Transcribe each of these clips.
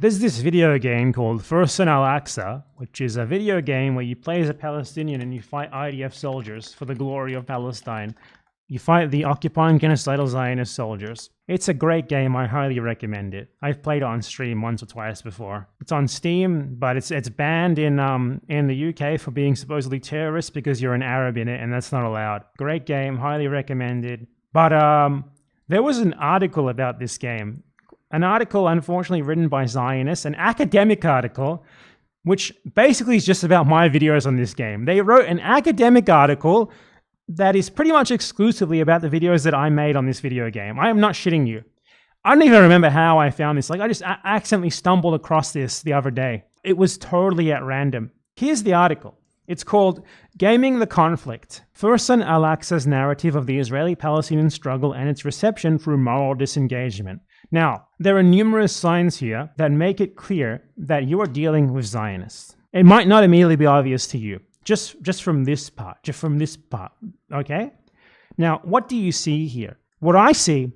There's this video game called Fursan Al-Aqsa, which is a video game where you play as a Palestinian and you fight IDF soldiers for the glory of Palestine. You fight the occupying genocidal Zionist soldiers. It's a great game. I highly recommend it. I've played it on stream once or twice before. It's on Steam, but it's banned in the UK for being supposedly terrorist because you're an Arab in it, and that's not allowed. Great game. Highly recommended. But there was an article about this game. An article, unfortunately, written by Zionists, an academic article, which basically is just about my videos on this game. They wrote an academic article that is pretty much exclusively about the videos that I made on this video game. I am not shitting you. I don't even remember how I found this. Like, I just accidentally stumbled across this the other day. It was totally at random. Here's the article. It's called Gaming the Conflict, Fursan Al-Aqsa's narrative of the Israeli-Palestinian struggle and its reception through moral disengagement. Now, there are numerous signs here that make it clear that you are dealing with Zionists. It might not immediately be obvious to you, just from this part, okay? Now, what do you see here? What I see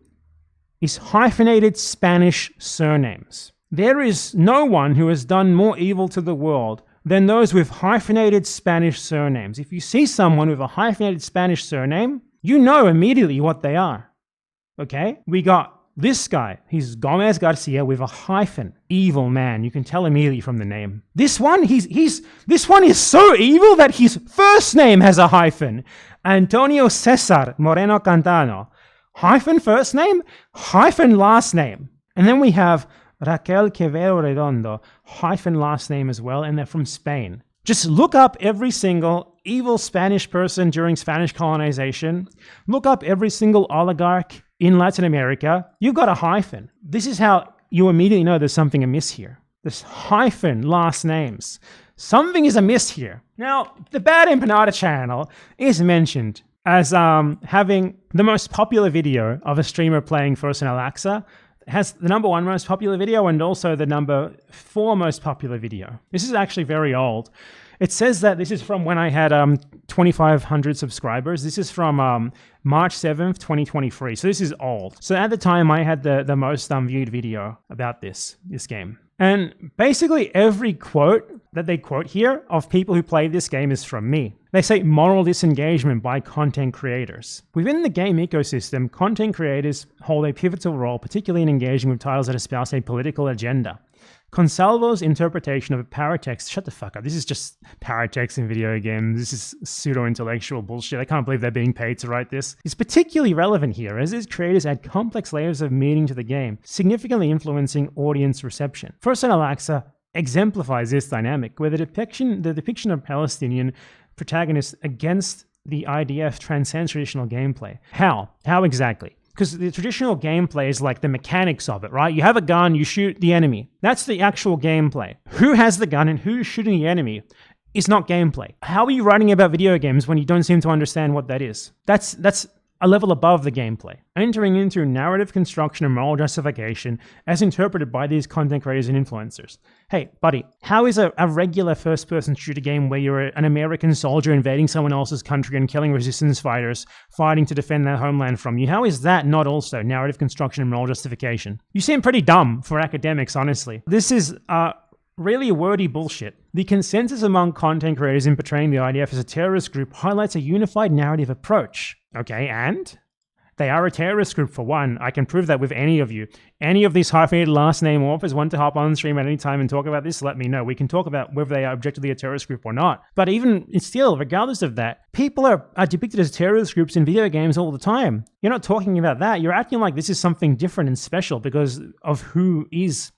is hyphenated Spanish surnames. There is no one who has done more evil to the world than those with hyphenated Spanish surnames. If you see someone with a hyphenated Spanish surname, you know immediately what they are, okay? We got this guy. He's Gomez Garcia with a hyphen. Evil man. You can tell immediately from the name. This one, this one is so evil that his first name has a hyphen. Antonio Cesar Moreno Cantano. Hyphen first name, hyphen last name. And then we have Raquel Quevedo Redondo, hyphen last name as well, and they're from Spain. Just look up every single evil Spanish person during Spanish colonization. Look up every single oligarch in Latin America. You've got a hyphen. This is how you immediately know there's something amiss here. This hyphen last names. Something is amiss here. Now, the Bad Empanada channel is mentioned as having the most popular video of a streamer playing Fursan Al-Aqsa. It has the #1 most popular video and also the #4 most popular video. This is actually very old. It says that this is from when I had 2,500 subscribers. This is from March 7th, 2023. So this is old. So at the time, I had the most viewed video about this game. And basically every quote that they quote here of people who play this game is from me. They say moral disengagement by content creators. Within the game ecosystem, content creators hold a pivotal role, particularly in engaging with titles that espouse a political agenda. Consalvo's interpretation of a paratext, shut the fuck up, this is just paratext in video games, this is pseudo-intellectual bullshit, I can't believe they're being paid to write this. It's particularly relevant here, as its creators add complex layers of meaning to the game, significantly influencing audience reception. Fursan Al-Aqsa exemplifies this dynamic, where the depiction of Palestinian protagonists against the IDF transcends traditional gameplay. How? How exactly? Because the traditional gameplay is like the mechanics of it, right? You have a gun, you shoot the enemy. That's the actual gameplay. Who has the gun and who's shooting the enemy is not gameplay. How are you writing about video games when you don't seem to understand what that is? That's a level above the gameplay. Entering into narrative construction and moral justification as interpreted by these content creators and influencers. Hey, buddy, how is a regular first-person shooter game where you're an American soldier invading someone else's country and killing resistance fighters fighting to defend their homeland from you? How is that not also narrative construction and moral justification? You seem pretty dumb for academics, honestly. This is really wordy bullshit. The consensus among content creators in portraying the IDF as a terrorist group highlights a unified narrative approach. Okay, and? They are a terrorist group for one. I can prove that with any of you. Any of these hyphenated last name authors want to hop on stream at any time and talk about this, let me know. We can talk about whether they are objectively a terrorist group or not. But even still, regardless of that, people are depicted as terrorist groups in video games all the time. You're not talking about that. You're acting like this is something different and special because of who is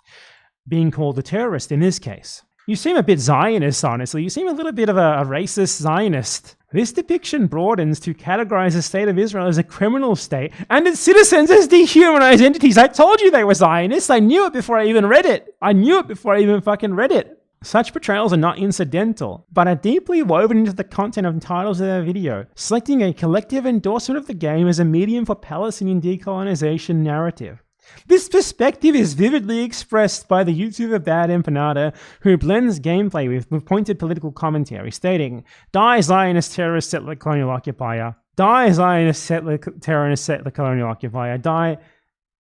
being called a terrorist in this case. You seem a bit Zionist, honestly. You seem a little bit of a racist Zionist. This depiction broadens to categorize the state of Israel as a criminal state and its citizens as dehumanized entities. I told you they were Zionists. I knew it before I even read it. I knew it before I even fucking read it. Such portrayals are not incidental, but are deeply woven into the content of titles of their video, selecting a collective endorsement of the game as a medium for Palestinian decolonization narrative. This perspective is vividly expressed by the YouTuber Bad Empanada, who blends gameplay with pointed political commentary, stating, "Die Zionist terrorist settler colonial occupier. Die Zionist settler terrorist settler colonial occupier. Die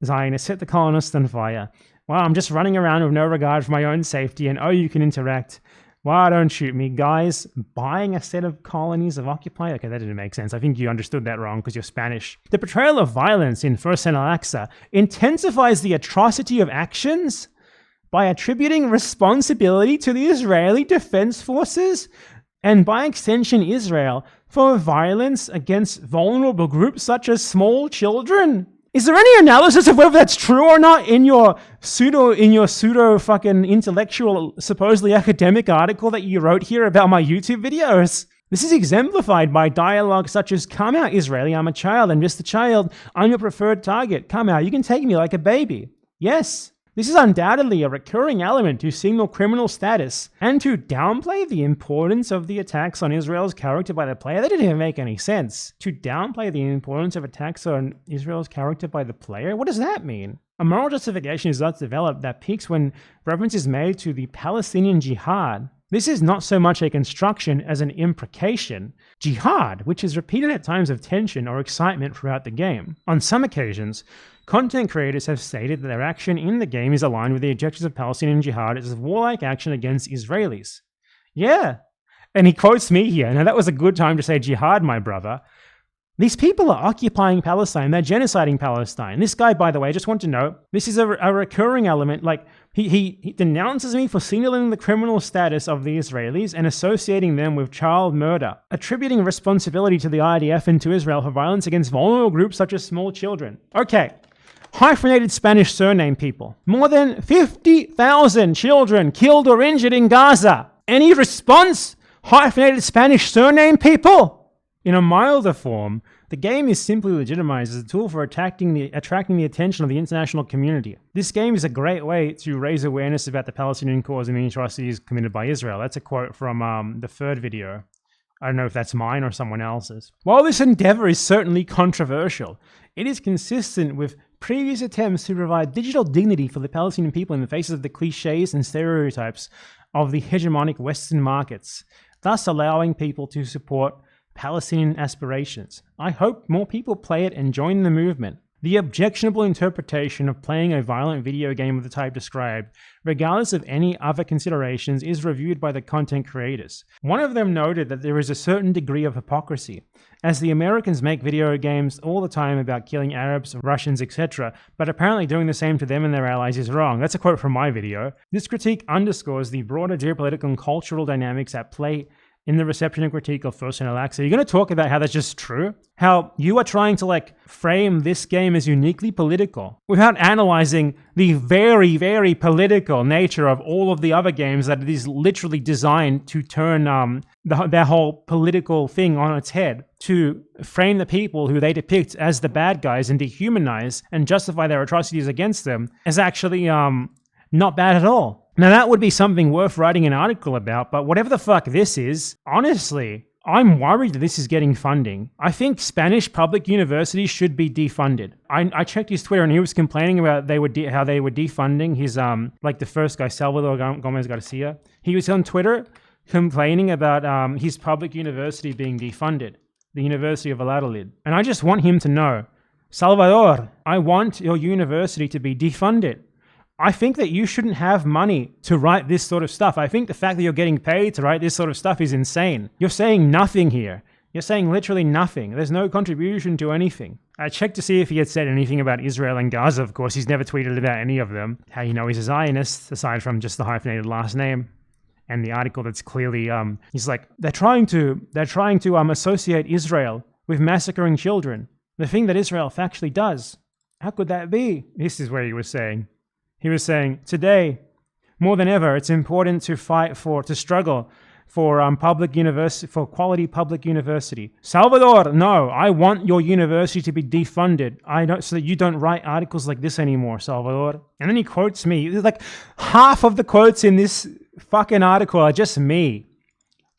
Zionist set the colonists on fire. Wow, I'm just running around with no regard for my own safety, and oh, you can interact. Why don't shoot me, guys? Buying a set of colonies of occupied? Okay, that didn't make sense. I think you understood that wrong because you're Spanish. The portrayal of violence in First and Al-Aqsa intensifies the atrocity of actions by attributing responsibility to the Israeli Defense Forces and by extension Israel for violence against vulnerable groups such as small children. Is there any analysis of whether that's true or not in your pseudo fucking intellectual, supposedly academic article that you wrote here about my YouTube videos? This is exemplified by dialogue such as, "Come out, Israeli, I'm a child, I'm just a child, I'm your preferred target, come out, you can take me like a baby." Yes, this is undoubtedly a recurring element to signal criminal status and to downplay the importance of the attacks on Israel's character by the player. That didn't even make any sense. To downplay the importance of attacks on Israel's character by the player? What does that mean? A moral justification is thus developed that peaks when reference is made to the Palestinian Jihad. This is not so much a construction as an imprecation. Jihad, which is repeated at times of tension or excitement throughout the game. On some occasions, content creators have stated that their action in the game is aligned with the objectives of Palestinian Jihad as a warlike action against Israelis. Yeah. And he quotes me here. Now, that was a good time to say jihad, my brother. These people are occupying Palestine. They're genociding Palestine. This guy, by the way, I just want to note, this is a recurring element. Like, he denounces me for signaling the criminal status of the Israelis and associating them with child murder, attributing responsibility to the IDF and to Israel for violence against vulnerable groups such as small children. Okay. Hyphenated Spanish surname people. More than 50,000 children killed or injured in Gaza. Any response? Hyphenated Spanish surname people? In a milder form, the game is simply legitimized as a tool for attracting the attention of the international community. This game is a great way to raise awareness about the Palestinian cause and the atrocities committed by Israel. That's a quote from the third video. I don't know if that's mine or someone else's. While this endeavor is certainly controversial, it is consistent with previous attempts to provide digital dignity for the Palestinian people in the face of the cliches and stereotypes of the hegemonic Western markets, thus allowing people to support Palestinian aspirations. I hope more people play it and join the movement. The objectionable interpretation of playing a violent video game of the type described, regardless of any other considerations, is reviewed by the content creators. One of them noted that there is a certain degree of hypocrisy, as the Americans make video games all the time about killing Arabs, Russians, etc., but apparently doing the same to them and their allies is wrong. That's a quote from my video. This critique underscores the broader geopolitical and cultural dynamics at play in the reception and critique of First and Al-Aqsa. You're going to talk about how that's just true? How you are trying to frame this game as uniquely political without analyzing the very, very political nature of all of the other games that it is literally designed to turn their whole political thing on its head, to frame the people who they depict as the bad guys and dehumanize and justify their atrocities against them as actually not bad at all. Now, that would be something worth writing an article about, but whatever the fuck this is, honestly, I'm worried that this is getting funding. I think Spanish public universities should be defunded. I checked his Twitter and he was complaining about how they were defunding his, the first guy, Salvador Gomez Garcia. He was on Twitter complaining about his public university being defunded, the University of Valladolid. And I just want him to know, Salvador, I want your university to be defunded. I think that you shouldn't have money to write this sort of stuff. I think the fact that you're getting paid to write this sort of stuff is insane. You're saying nothing here. You're saying literally nothing. There's no contribution to anything. I checked to see if he had said anything about Israel and Gaza. Of course, he's never tweeted about any of them. How you know he's a Zionist, aside from just the hyphenated last name and the article that's clearly he's like, they're trying to associate Israel with massacring children. The thing that Israel factually does. How could that be? This is what he was saying. He was saying, today, more than ever, it's important to struggle for for quality public university. Salvador, no, I want your university to be defunded. So that you don't write articles like this anymore, Salvador. And then he quotes me. Half of the quotes in this fucking article are just me.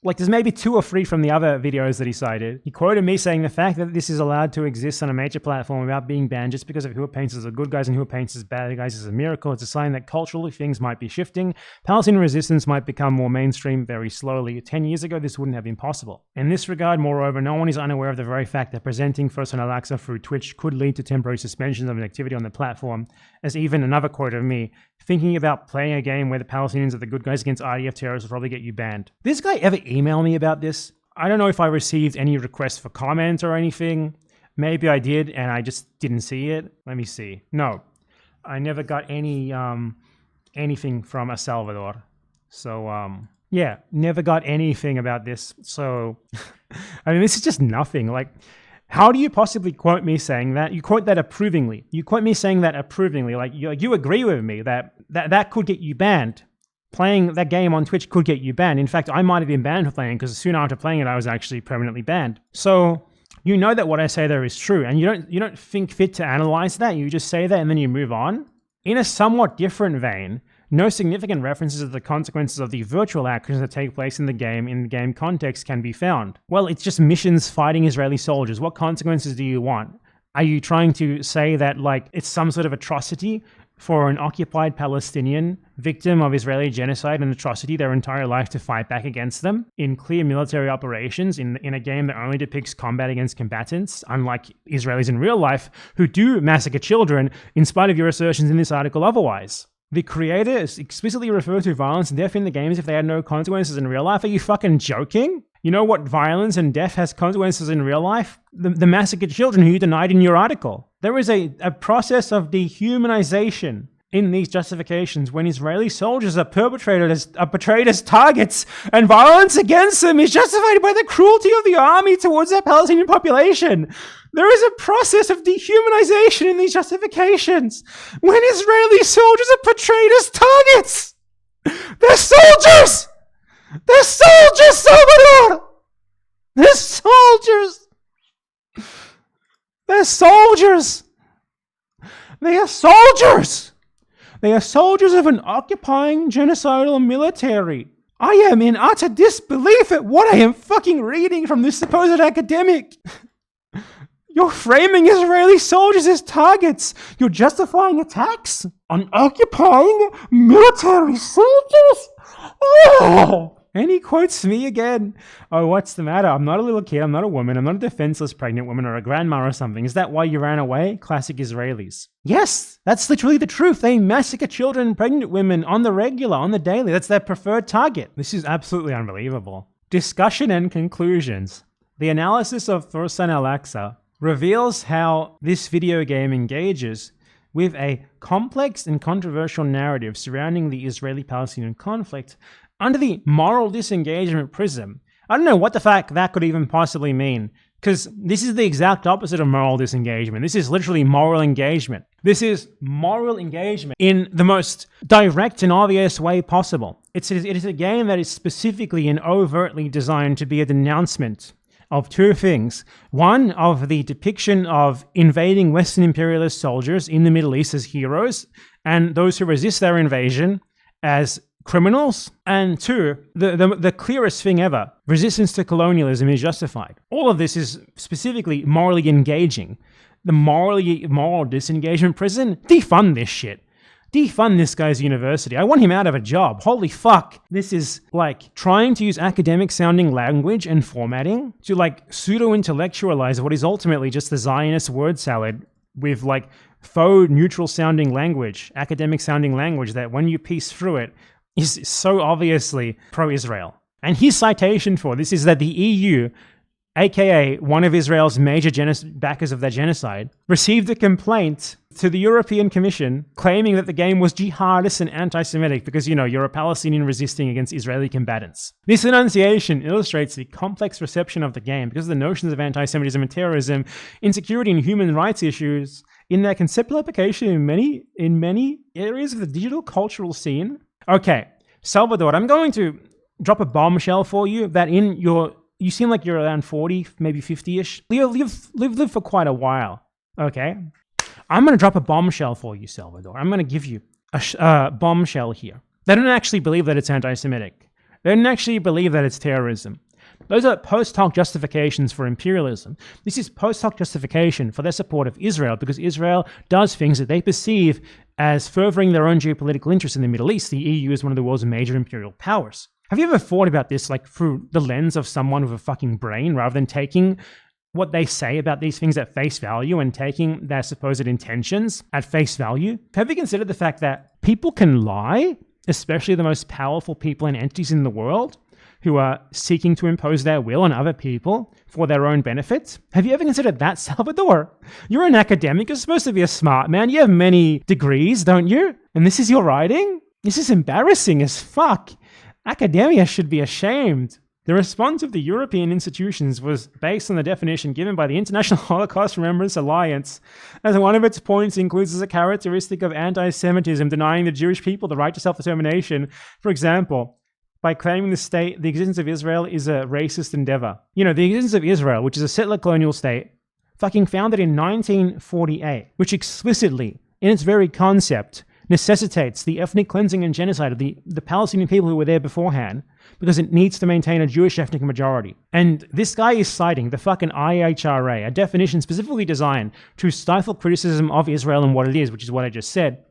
Like, there's maybe 2 or 3 from the other videos that he cited. He quoted me saying the fact that this is allowed to exist on a major platform without being banned just because of who it paints as the good guys and who it paints as bad guys is a miracle. It's a sign that culturally things might be shifting. Palestinian resistance might become more mainstream very slowly. 10 years ago, this wouldn't have been possible. In this regard, moreover, no one is unaware of the very fact that presenting First on Al-Aqsa through Twitch could lead to temporary suspensions of an activity on the platform. As even another quote of me, thinking about playing a game where the Palestinians are the good guys against IDF terrorists will probably get you banned. This guy ever email me about this? I don't know if I received any requests for comment or anything. Maybe I did and I just didn't see it. Let me see. No, I never got any anything from El Salvador. So yeah, never got anything about this. So I mean, this is just nothing. Like, how do you possibly quote me saying that? You quote that approvingly. You quote me saying that approvingly. Like, you agree with me that could get you banned. Playing that game on Twitch could get you banned. In fact, I might have been banned for playing it because soon after playing it, I was actually permanently banned. So you know that what I say there is true, and you don't think fit to analyze that. You just say that and then you move on. In a somewhat different vein, no significant references to the consequences of the virtual actions that take place in the game context can be found. Well, it's just missions fighting Israeli soldiers. What consequences do you want? Are you trying to say that, like, it's some sort of atrocity for an occupied Palestinian victim of Israeli genocide and atrocity their entire life to fight back against them in clear military operations in a game that only depicts combat against combatants, unlike Israelis in real life who do massacre children in spite of your assertions in this article otherwise? The creators explicitly refer to violence and death in the games if they had no consequences in real life. Are you fucking joking? You know what violence and death has consequences in real life? The massacred children who you denied in your article. There is a process of dehumanization in these justifications when Israeli soldiers are portrayed as targets, and violence against them is justified by the cruelty of the army towards their Palestinian population. There is a process of dehumanization in these justifications when Israeli soldiers are portrayed as targets. They're soldiers! They're soldiers, Salvador! They're soldiers! They're soldiers! They are soldiers! They are soldiers of an occupying genocidal military. I am in utter disbelief at what I am fucking reading from this supposed academic. You're framing Israeli soldiers as targets. You're justifying attacks on occupying military soldiers. Oh! And he quotes me again. Oh, what's the matter? I'm not a little kid. I'm not a woman. I'm not a defenseless pregnant woman or a grandma or something. Is that why you ran away? Classic Israelis. Yes, that's literally the truth. They massacre children and pregnant women on the regular, on the daily. That's their preferred target. This is absolutely unbelievable. Discussion and conclusions. The analysis of Fursan Al-Aqsa reveals how this video game engages with a complex and controversial narrative surrounding the Israeli-Palestinian conflict under the moral disengagement prism. I don't know what the fuck that could even possibly mean, because this is the exact opposite of moral disengagement. This is literally moral engagement. This is moral engagement in the most direct and obvious way possible. It is a game that is specifically and overtly designed to be a denouncement of 2 things. One, of the depiction of invading Western imperialist soldiers in the Middle East as heroes, and those who resist their invasion as criminals. And 2, the clearest thing ever, resistance to colonialism is justified. All of this is specifically morally engaging. The moral disengagement prison, defund this shit. Defund this guy's university. I want him out of a job. Holy fuck. This is like trying to use academic sounding language and formatting to like pseudo-intellectualize what is ultimately just the Zionist word salad with like faux neutral sounding language, academic sounding language that when you piece through it is so obviously pro-Israel. And his citation for this is that the EU, aka one of Israel's major backers of that genocide, received a complaint to the European Commission claiming that the game was jihadist and anti-Semitic because, you know, you're a Palestinian resisting against Israeli combatants. This enunciation illustrates the complex reception of the game because of the notions of anti-Semitism and terrorism, insecurity and human rights issues in their conceptual application in many areas of the digital cultural scene. Okay, Salvador, I'm going to drop a bombshell for you that you seem like you're around 40, maybe 50-ish. You've lived for quite a while, okay? I'm going to drop a bombshell for you, Salvador. I'm going to give you a bombshell here. They don't actually believe that it's anti-Semitic. They don't actually believe that it's terrorism. Those are post hoc justifications for imperialism. This is post hoc justification for their support of Israel because Israel does things that they perceive as furthering their own geopolitical interests in the Middle East. The EU is one of the world's major imperial powers. Have you ever thought about this like through the lens of someone with a fucking brain rather than taking what they say about these things at face value and taking their supposed intentions at face value? Have you considered the fact that people can lie, especially the most powerful people and entities in the world, who are seeking to impose their will on other people for their own benefit? Have you ever considered that, Salvador? You're an academic. You're supposed to be a smart man. You have many degrees, don't you? And this is your writing? This is embarrassing as fuck. Academia should be ashamed. The response of the European institutions was based on the definition given by the International Holocaust Remembrance Alliance, as one of its points includes as a characteristic of anti-Semitism denying the Jewish people the right to self-determination. For example, by claiming the existence of Israel is a racist endeavor. You know, the existence of Israel, which is a settler colonial state, fucking founded in 1948, which explicitly, in its very concept, necessitates the ethnic cleansing and genocide of the Palestinian people who were there beforehand, because it needs to maintain a Jewish ethnic majority. And this guy is citing the fucking IHRA, a definition specifically designed to stifle criticism of Israel and what it is, which is what I just said,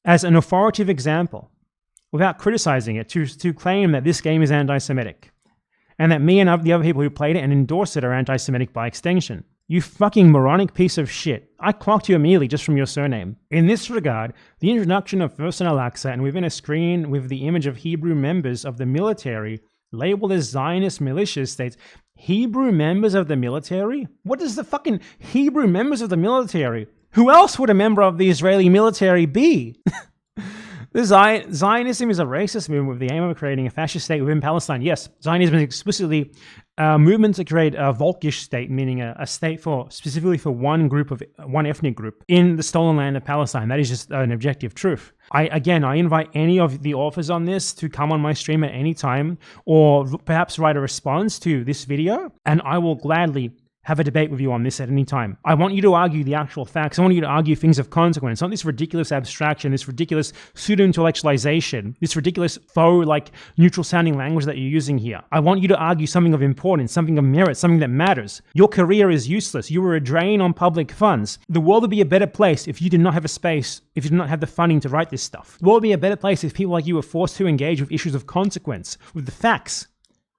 as an authoritative example, without criticizing it, to claim that this game is anti-Semitic, and that me and the other people who played it and endorsed it are anti-Semitic by extension. You fucking moronic piece of shit. I clocked you immediately just from your surname. In this regard, the introduction of First Al-Aqsa and within a screen with the image of Hebrew members of the military labeled as Zionist militias states, Hebrew members of the military? What is the fucking Hebrew members of the military? Who else would a member of the Israeli military be? Zionism is a racist movement with the aim of creating a fascist state within Palestine. Yes, Zionism is explicitly a movement to create a Volkish state, meaning a state specifically for one ethnic group in the stolen land of Palestine. That is just an objective truth. I invite any of the authors on this to come on my stream at any time, or perhaps write a response to this video, and I will gladly have a debate with you on this at any time. I want you to argue the actual facts. I want you to argue things of consequence, not this ridiculous abstraction, this ridiculous pseudo-intellectualization, this ridiculous faux, neutral-sounding language that you're using here. I want you to argue something of importance, something of merit, something that matters. Your career is useless. You were a drain on public funds. The world would be a better place if you did not have a space, if you did not have the funding to write this stuff. The world would be a better place if people like you were forced to engage with issues of consequence, with the facts,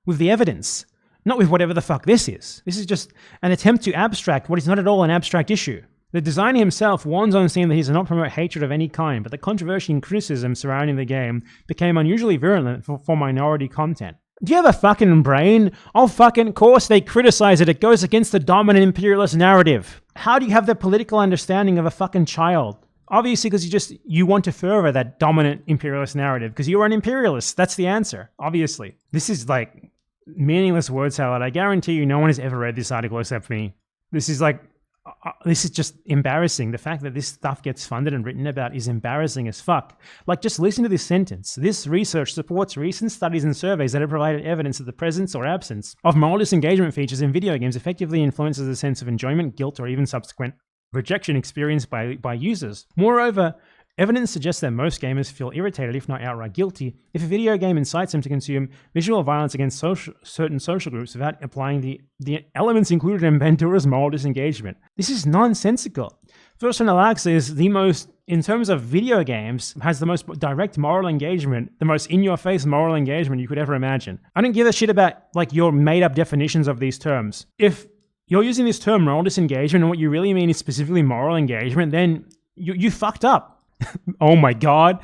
with the evidence. Not with whatever the fuck this is. This is just an attempt to abstract what is not at all an abstract issue. The designer himself warns on scene that he does not promote hatred of any kind, but the controversy and criticism surrounding the game became unusually virulent for minority content. Do you have a fucking brain? Oh, fucking course they criticize it. It goes against the dominant imperialist narrative. How do you have the political understanding of a fucking child? Obviously, because you want to further that dominant imperialist narrative, because you're an imperialist. That's the answer, obviously. This is meaningless word salad. I guarantee you no one has ever read this article except me. This is just embarrassing. The fact that this stuff gets funded and written about is embarrassing as fuck. Just listen to this sentence. This research supports recent studies and surveys that have provided evidence that the presence or absence of moral disengagement features in video games effectively influences a sense of enjoyment, guilt, or even subsequent rejection experienced by users. Moreover, evidence suggests that most gamers feel irritated, if not outright guilty, if a video game incites them to consume visual violence against certain social groups without applying the elements included in Bentura's moral disengagement. This is nonsensical. First Al-Aqsa is the most, in terms of video games, has the most direct moral engagement, the most in-your-face moral engagement you could ever imagine. I don't give a shit about your made-up definitions of these terms. If you're using this term moral disengagement and what you really mean is specifically moral engagement, then you fucked up. Oh my God.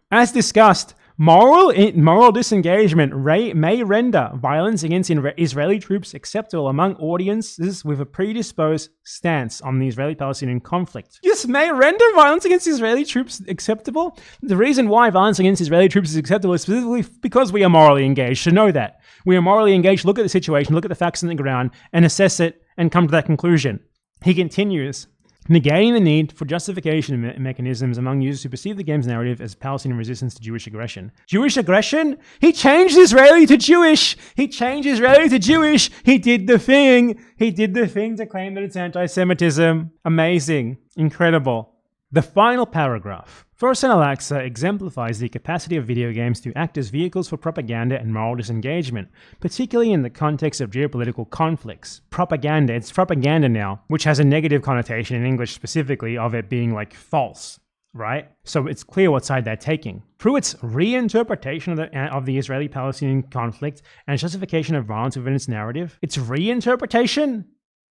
As discussed, moral disengagement may render violence against Israeli troops acceptable among audiences with a predisposed stance on the Israeli-Palestinian conflict. This may render violence against Israeli troops acceptable? The reason why violence against Israeli troops is acceptable is specifically because we are morally engaged. So know that. We are morally engaged. Look at the situation, look at the facts on the ground, and assess it and come to that conclusion. He continues, negating the need for justification mechanisms among users who perceive the game's narrative as Palestinian resistance to Jewish aggression. Jewish aggression? He changed Israeli to Jewish! He changed Israeli to Jewish! He did the thing! He did the thing to claim that it's anti-Semitism. Amazing. Incredible. The final paragraph. First and Al-Aqsa exemplifies the capacity of video games to act as vehicles for propaganda and moral disengagement, particularly in the context of geopolitical conflicts. Propaganda, it's propaganda now, which has a negative connotation in English specifically of it being like false, right? So it's clear what side they're taking. Through its reinterpretation of the Israeli-Palestinian conflict and justification of violence within its narrative, its reinterpretation?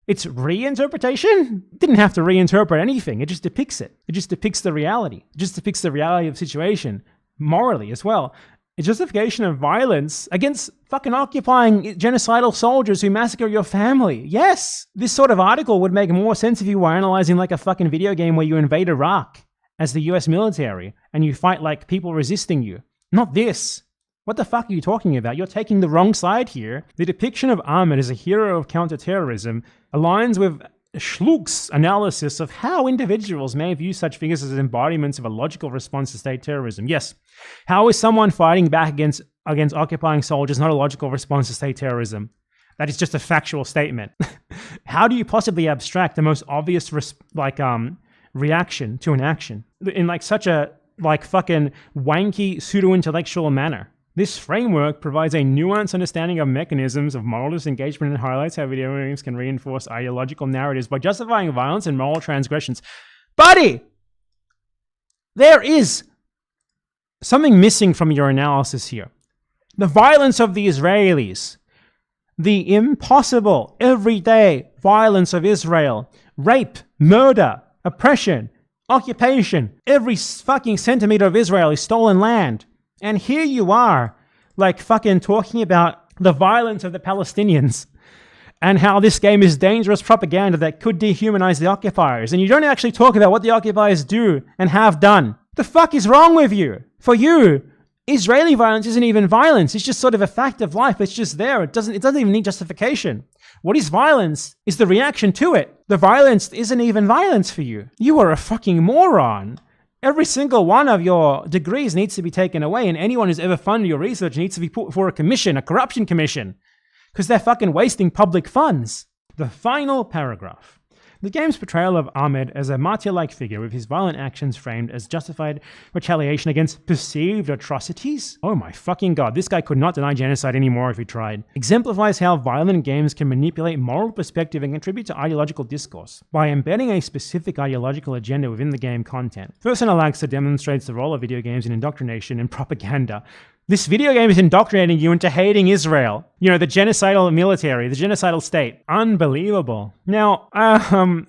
Its reinterpretation? It didn't have to reinterpret anything. It just depicts it. It just depicts the reality. It just depicts the reality of the situation, morally as well. A justification of violence against fucking occupying genocidal soldiers who massacre your family. Yes! This sort of article would make more sense if you were analyzing like a fucking video game where you invade Iraq as the US military and you fight like people resisting you. Not this. What the fuck are you talking about? You're taking the wrong side here. The depiction of Ahmed as a hero of counterterrorism aligns with Schluch's analysis of how individuals may view such figures as embodiments of a logical response to state terrorism. Yes, how is someone fighting back against occupying soldiers not a logical response to state terrorism? That is just a factual statement. How do you possibly abstract the most obvious reaction to an action in like such a like fucking wanky pseudo-intellectual manner? This framework provides a nuanced understanding of mechanisms of moral disengagement and highlights how video games can reinforce ideological narratives by justifying violence and moral transgressions. Buddy! There is something missing from your analysis here. The violence of the Israelis, the impossible, everyday violence of Israel, rape, murder, oppression, occupation, every fucking centimeter of Israel is stolen land. And here you are, like fucking talking about the violence of the Palestinians and how this game is dangerous propaganda that could dehumanize the occupiers. And you don't actually talk about what the occupiers do and have done. The fuck is wrong with you? For you, Israeli violence isn't even violence. It's just sort of a fact of life. It's just there. It doesn't even need justification. What is violence is the reaction to it. The violence isn't even violence for you. You are a fucking moron. Every single one of your degrees needs to be taken away, and anyone who's ever funded your research needs to be put for a commission, a corruption commission, because they're fucking wasting public funds. The final paragraph. The game's portrayal of Ahmed as a martyr-like figure with his violent actions framed as justified retaliation against perceived atrocities? Oh my fucking god, this guy could not deny genocide anymore if he tried. Exemplifies how violent games can manipulate moral perspective and contribute to ideological discourse by embedding a specific ideological agenda within the game content. First and Al-Aqsa demonstrates the role of video games in indoctrination and propaganda. This video game is indoctrinating you into hating Israel. You know, the genocidal military, the genocidal state. Unbelievable. Now,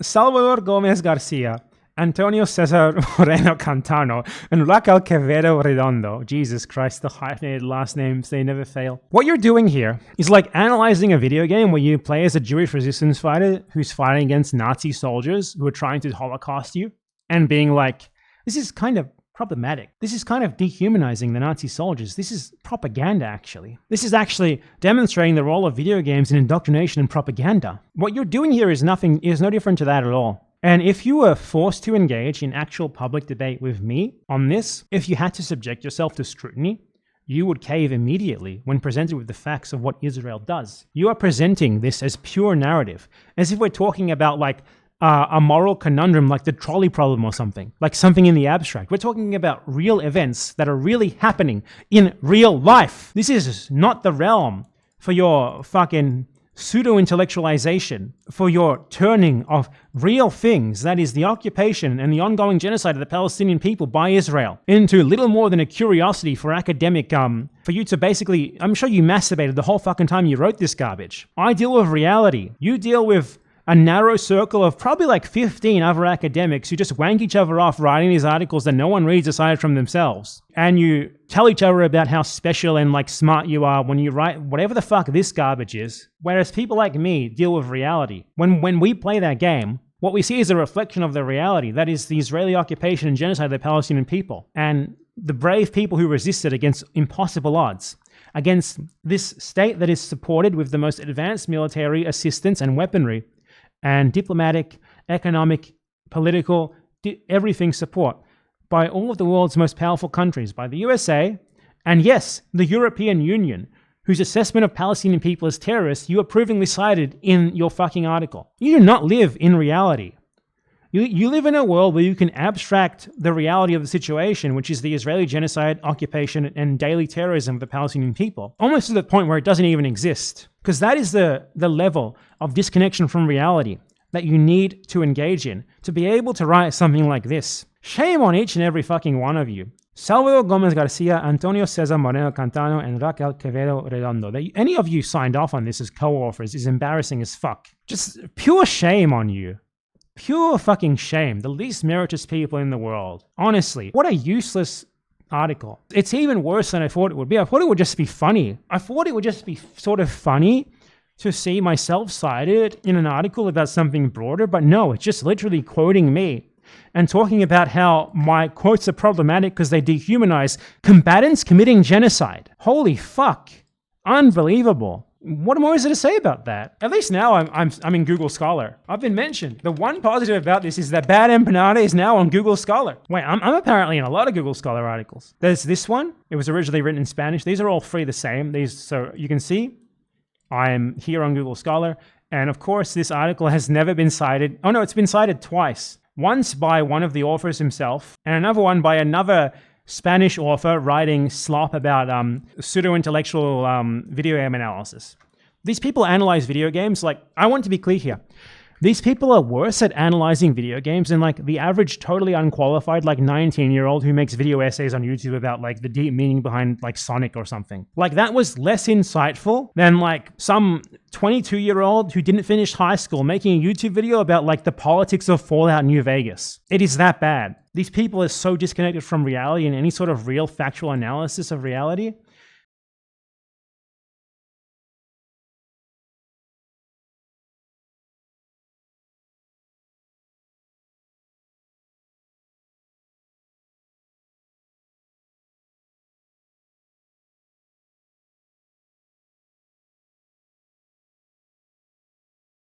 Salvador Gomez Garcia, Antonio Cesar Moreno Cantano, and Raquel Quevedo Redondo. Jesus Christ, the hyphenated last names, they never fail. What you're doing here is like analyzing a video game where you play as a Jewish resistance fighter who's fighting against Nazi soldiers who are trying to Holocaust you, and being like, this is kind of problematic. This is kind of dehumanizing the Nazi soldiers. This is propaganda, actually. This is actually demonstrating the role of video games in indoctrination and propaganda. What you're doing here is no different to that at all. And if you were forced to engage in actual public debate with me on this, if you had to subject yourself to scrutiny, you would cave immediately when presented with the facts of what Israel does. You are presenting this as pure narrative, as if we're talking about like a moral conundrum like the trolley problem or something, like something in the abstract. We're talking about real events that are really happening in real life. This is not the realm for your fucking pseudo-intellectualization, for your turning of real things, that is the occupation and the ongoing genocide of the Palestinian people by Israel, into little more than a curiosity for academic, for you to basically, I'm sure you masturbated the whole fucking time you wrote this garbage. I deal with reality. You deal with a narrow circle of probably like 15 other academics who just wank each other off writing these articles that no one reads aside from themselves. And you tell each other about how special and like smart you are when you write whatever the fuck this garbage is. Whereas people like me deal with reality. When we play that game, what we see is a reflection of the reality. That is the Israeli occupation and genocide of the Palestinian people. And the brave people who resisted against impossible odds. Against this state that is supported with the most advanced military assistance and weaponry and diplomatic, economic, political, everything support by all of the world's most powerful countries, by the USA, and yes, the European Union, whose assessment of Palestinian people as terrorists you approvingly cited in your fucking article. You do not live in reality. You live in a world where you can abstract the reality of the situation, which is the Israeli genocide, occupation, and daily terrorism of the Palestinian people, almost to the point where it doesn't even exist. Because that is the level of disconnection from reality that you need to engage in to be able to write something like this. Shame on each and every fucking one of you. Salvador Gomez Garcia, Antonio Cesar Moreno Cantano, and Raquel Quevedo Redondo. Any of you signed off on this as co-authors is embarrassing as fuck. Just pure shame on you. Pure fucking shame. The least meritorious people in the world. Honestly, what a useless article. It's even worse than I thought it would be. I thought it would just be funny. I thought it would just be sort of funny to see myself cited in an article about something broader, but no, it's just literally quoting me and talking about how my quotes are problematic because they dehumanize combatants committing genocide. Holy fuck. Unbelievable. What more is there to say about that? At least now I'm in Google Scholar. I've been mentioned. The one positive about this is that Bad Empanada is now on Google Scholar. Wait, I'm apparently in a lot of Google Scholar articles. There's this one. It was originally written in Spanish. These are all free the same. So you can see I'm here on Google Scholar. And of course, this article has never been cited. Oh no, it's been cited twice. Once by one of the authors himself, and another one by another Spanish author writing slop about pseudo-intellectual video game analysis. These people analyze video games like, I want to be clear here. These people are worse at analyzing video games than like the average totally unqualified like 19-year-old who makes video essays on YouTube about like the deep meaning behind like Sonic or something. Like that was less insightful than like some 22-year-old who didn't finish high school making a YouTube video about like the politics of Fallout New Vegas. It is that bad. These people are so disconnected from reality and any sort of real factual analysis of reality